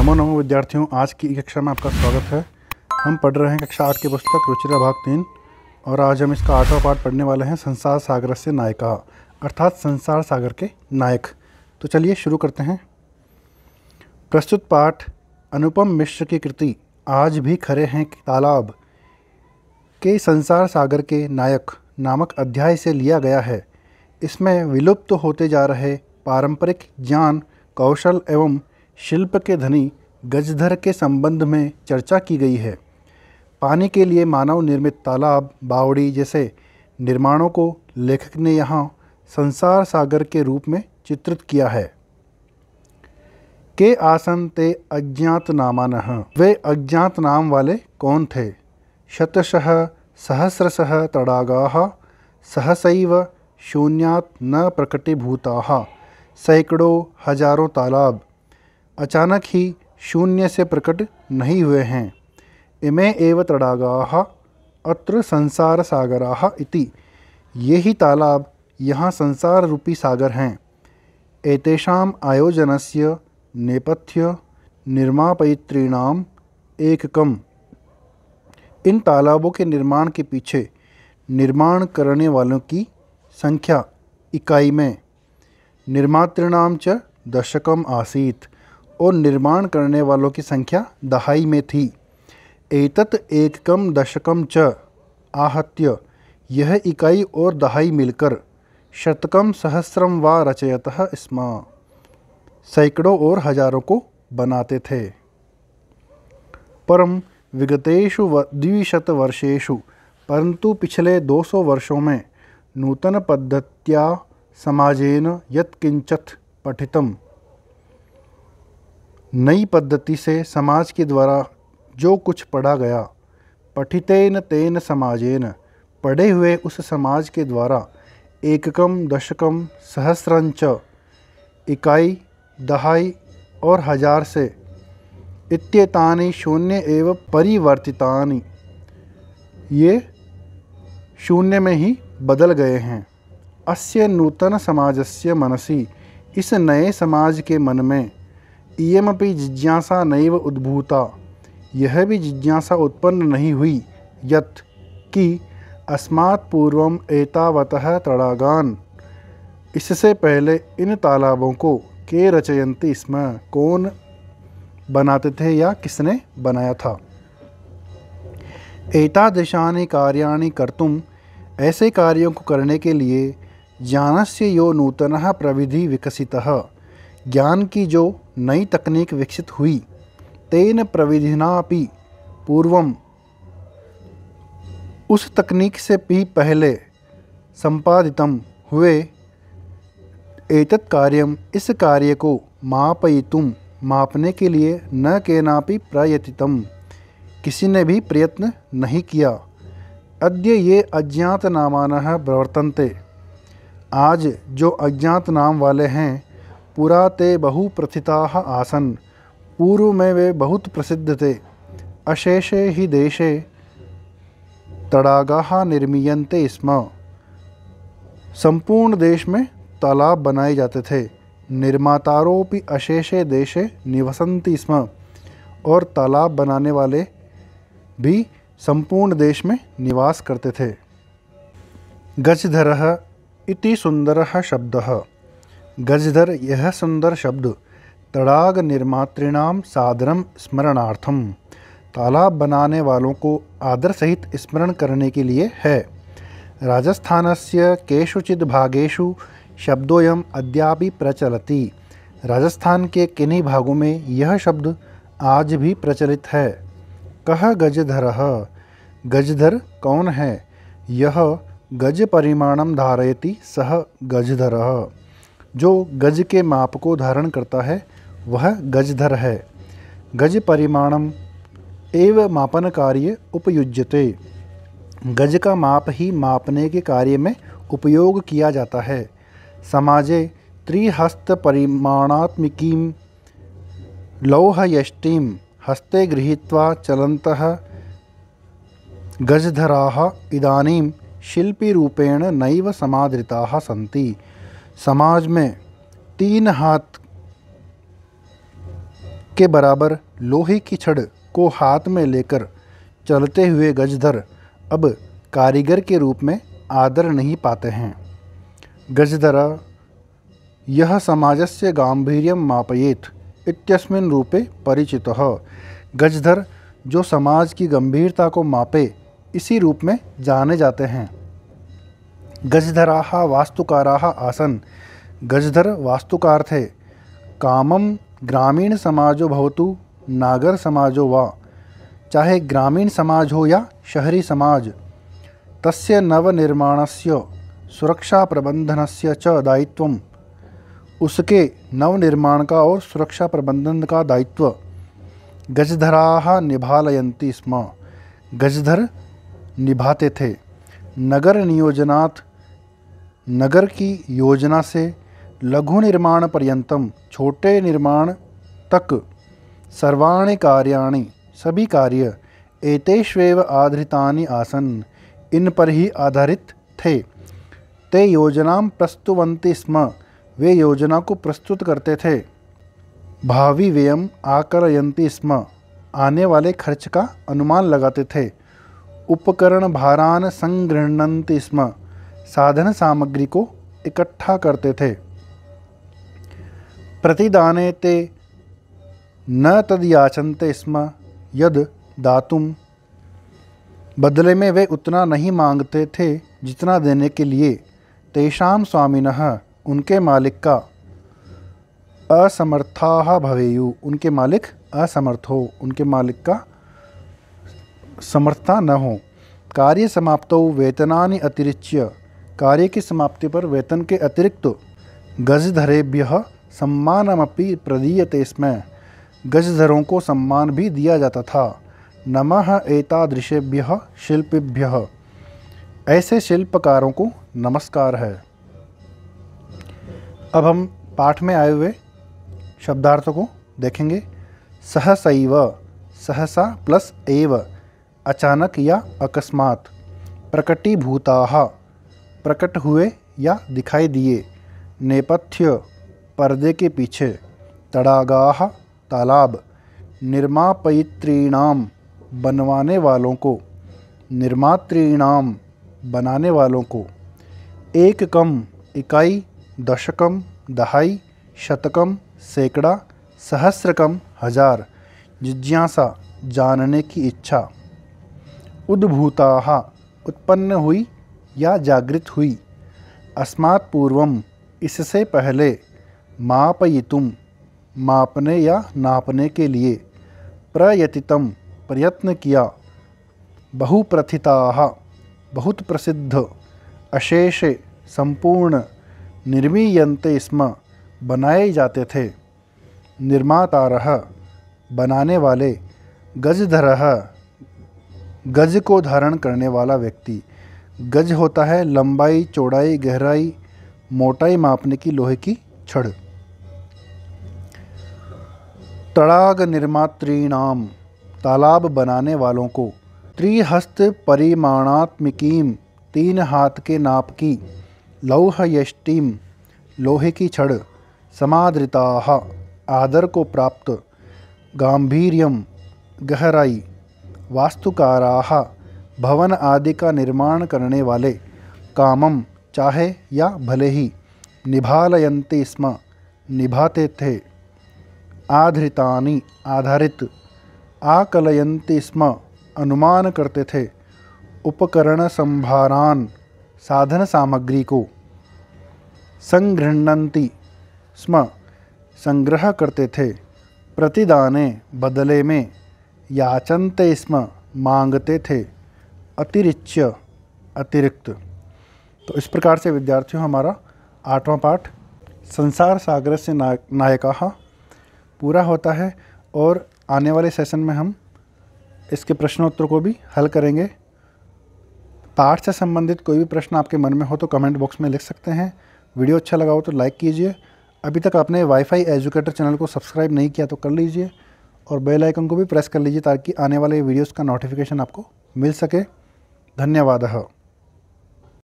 नमो नमो विद्यार्थियों, आज की कक्षा में आपका स्वागत है। हम पढ़ रहे हैं कक्षा 8 की पुस्तक रुचिरा भाग 3 और आज हम इसका 8वां पाठ पढ़ने वाले हैं। संसार सागर से नायका, अर्थात संसार सागर के नायक। तो चलिए शुरू करते हैं। प्रस्तुत पाठ अनुपम मिश्र की कृति आज भी खरे हैं तालाब के संसार सागर के नायक नामक अध्याय से लिया गया है। इसमें विलुप्त होते जा रहे पारंपरिक ज्ञान, कौशल एवं शिल्प के धनी गजधर के संबंध में चर्चा की गई है। पानी के लिए मानव निर्मित तालाब, बावड़ी जैसे निर्माणों को लेखक ने यहाँ संसार सागर के रूप में चित्रित किया है। के आसन ते अज्ञात नामानः, वे अज्ञात नाम वाले कौन थे? शतशः सहस्रशः तडागाः सहसैव शून्यात् न प्रकटीभूताः, सैकड़ों हजारों तालाब अचानक ही शून्य से प्रकट नहीं हुए हैं। इमे एव तडागाः अत्र संसार सागराः इति, ये ही तालाब यहाँ संसार रूपी सागर हैं। एतेषाम् आयोजनस्य नेपथ्य निर्मापयित्रीणाम् एककम्, इन तालाबों के निर्माण के पीछे निर्माण करने वालों की संख्या इकाई में, निर्मातॄणाम च दशकम आसीत, और निर्माण करने वालों की संख्या दहाई में थी। एतत् एककम दशकम च आहत्य, यह इकाई और दहाई मिलकर शतकम सहस्रम वा रचयतः स्म, सैकड़ों और हजारों को बनाते थे। परम विगतेषु 200 वर्षेषु, परंतु पिछले 200 वर्षों में नूतन पद्धत्या समाजेन यत्किंचत् पठितम्, नई पद्धति से समाज के द्वारा जो कुछ पढ़ा गया, पठितेन तेन समाजेन, पढ़े हुए उस समाज के द्वारा, एककम दशकम सहस्रंच, इकाई, दहाई और हजार से, इत्येतानि शून्य एव परिवर्तितानि, ये शून्य में ही बदल गए हैं। अस्य नूतन समाजस्य मनसि, इस नए समाज के मन में, इयमपि जिज्ञासा नैव उद्भूता, यह भी जिज्ञासा उत्पन्न नहीं हुई, यत् कि अस्मात् पूर्वम एतावतः तडागान्, इससे पहले इन तालाबों को के रचयन्ति स्म, कौन बनाते थे या किसने बनाया था। एतादृशानि कार्याणि कर्तुम्, ऐसे कार्यों को करने के लिए, ज्ञानस्य यो नूतनः प्रविधि विकसितः, ज्ञान की जो नई तकनीक विकसित हुई, तेन प्रविधिनापि पूर्वम, उस तकनीक से भी पहले, संपादितम हुए, एतत् कार्यम, इस कार्य को, मापयितुम, मापने के लिए, न केनापि प्रयतितम, किसी ने भी प्रयत्न नहीं किया। अद्य ये अज्ञात नामानः प्रवर्तन्ते, आज जो अज्ञात नाम वाले हैं, पुरा ते बहु प्रथिताः आसन्, पूर्व में वे बहुत प्रसिद्ध थे। अशेषे ही देशे तडागाः निर्मीयन्ते स्म, संपूर्ण देश में तालाब बनाए जाते थे। निर्मातारोपि अशेषे देशे निवसन्ति स्म, और तालाब बनाने वाले भी संपूर्ण देश में निवास करते थे। गजधरः इति सुंदरः शब्दः, गजधर यह सुंदर शब्द, तडाग निर्मातॄणाम सादरम स्मरणार्थम, तालाब बनाने वालों को आदर सहित स्मरण करने के लिए है। राजस्थानस्य केषुचित् भागेषु शब्दोयम अद्यापि प्रचलति, राजस्थान के किन्हीं भागों में यह शब्द आज भी प्रचलित है। कः गजधरः, गजधर कौन है? यह गज परिमाणम धारयति सह गजधरः, जो गज के माप को धारण करता है वह गजधर है। गज परिमाणम एव मापन कार्य उपयुज्यते, गज का माप ही मापने के कार्य में उपयोग किया जाता है। समाजे त्रिहस्त परिमाणात्मिकीं लौहयष्टिं हस्ते गृहीत्वा चलन्तः गजधराः इदानीं शिल्पीरूपेण नैव समादृताः सन्ति। समाज में 3 हाथ के बराबर लोहे की छड़ को हाथ में लेकर चलते हुए गजधर अब कारीगर के रूप में आदर नहीं पाते हैं। गजधर यह समाजस्य गांभीर्यं मापयेत् इत्यस्मिन् रूपे परिचितः। गजधर जो समाज की गंभीरता को मापे इसी रूप में जाने जाते हैं। गजधराः वास्तुकाराः आसन्। गजधर वास्तुकार थे। कामम ग्रामीण समाजो भवतु नागर समाजो वा, चाहे ग्रामीण समाज हो या शहरी समाज, तस्य नवनिर्माणस्य सुरक्षा प्रबंधनस्य च दायित्वम्, उसके नवनिर्माण का और सुरक्षा प्रबंधन का दायित्व गजधराः निभालयन्ति स्म, गजधर निभाते थे। नगर नियोजनात्, नगर की योजना से, लघु निर्माण पर्यंतम, छोटे निर्माण तक, सर्वाणि कार्याणि, सभी कार्य, एतेष्वेव आधृतानि आसन्, इन पर ही आधारित थे। ते योजनां प्रस्तुवन्ति स्म, वे योजना को प्रस्तुत करते थे। भावी व्ययम् आकलयन्ति स्म, आने वाले खर्च का अनुमान लगाते थे। उपकरण भारान संगृह्णन्ति स्म, साधन सामग्री को इकट्ठा करते थे। प्रतिदाने ते न तद याचन्ते स्म यद दातुम, बदले में वे उतना नहीं मांगते थे जितना देने के लिए। तेषां स्वामिनः, उनके मालिक का, असमर्थाः भवेयु, उनके मालिक असमर्थ हो, उनके मालिक का समर्थता न हो। कार्य समाप्तौ वेतनानि अतिरिच्य, कार्य की समाप्ति पर वेतन के अतिरिक्त गजधरेभ्यः सम्मानमपि प्रदीयते स्म, गजधरों को सम्मान भी दिया जाता था। नमः एतादृशेभ्यः शिल्पिभ्यः, ऐसे शिल्पकारों को नमस्कार है। अब हम पाठ में आए हुए शब्दार्थों को देखेंगे। सहसैव, सहसा प्लस एव, अचानक या अकस्मात। प्रकटीभूताः, प्रकट हुए या दिखाई दिए। नेपथ्य, पर्दे के पीछे। तड़ागाः, तालाब। निर्मापयित्रीणाम, बनवाने वालों को। निर्मातृणाम, बनाने वालों को। एककम, इकाई। दशकम, दहाई। शतकम, सैकड़ा। सहस्रकम, हजार। जिज्ञासा, जानने की इच्छा। उद्भूताः, उत्पन्न हुई या जागृत हुई। अस्मात् पूर्वम, इससे पहले। मापयितुम, मापने या नापने के लिए। प्रयतितम, प्रयत्न किया। बहुप्रथिताः, बहुत प्रसिद्ध। अशेषे, संपूर्ण। निर्मीयन्ते स्म, बनाए जाते थे। निर्मातारः, बनाने वाले। गजधरः, गज को धारण करने वाला व्यक्ति। गज होता है लंबाई, चौड़ाई, गहराई, मोटाई मापने की लोहे की छड़। तड़ाग निर्मातृणाम, तालाब बनाने वालों को। त्रिहस्त परिमाणात्मिकीम, 3 हाथ के नाप की। लौहयष्टिम, लोहे की छड़। समादृताः, आदर को प्राप्त। गांभीर्यम, गहराई। वास्तुकाराः, भवन आदि का निर्माण करने वाले। कामम, चाहे या भले ही। निभालयन्ति स्म, निभाते थे। आधृतानि, आधारित। आकलयन्ति स्म, अनुमान करते थे। उपकरण संभारान, साधन सामग्री को। संगृह्णन्ति स्म, संग्रह करते थे। प्रतिदाने, बदले में। याचन्ते स्म, मांगते थे। अतिरिच्य, अतिरिक्त। तो इस प्रकार से विद्यार्थियों हमारा 8वां पाठ संसार सागरस्य नायकाः पूरा होता है। और आने वाले सेशन में हम इसके प्रश्नोत्तर को भी हल करेंगे। पाठ से संबंधित कोई भी प्रश्न आपके मन में हो तो कमेंट बॉक्स में लिख सकते हैं। वीडियो अच्छा लगा हो तो लाइक कीजिए। अभी तक आपने वाईफाई एजुकेटर चैनल को सब्सक्राइब नहीं किया तो कर लीजिए और बेल आइकन को भी प्रेस कर लीजिए ताकि आने वाले वीडियोस का नोटिफिकेशन आपको मिल सके। धन्यवाद।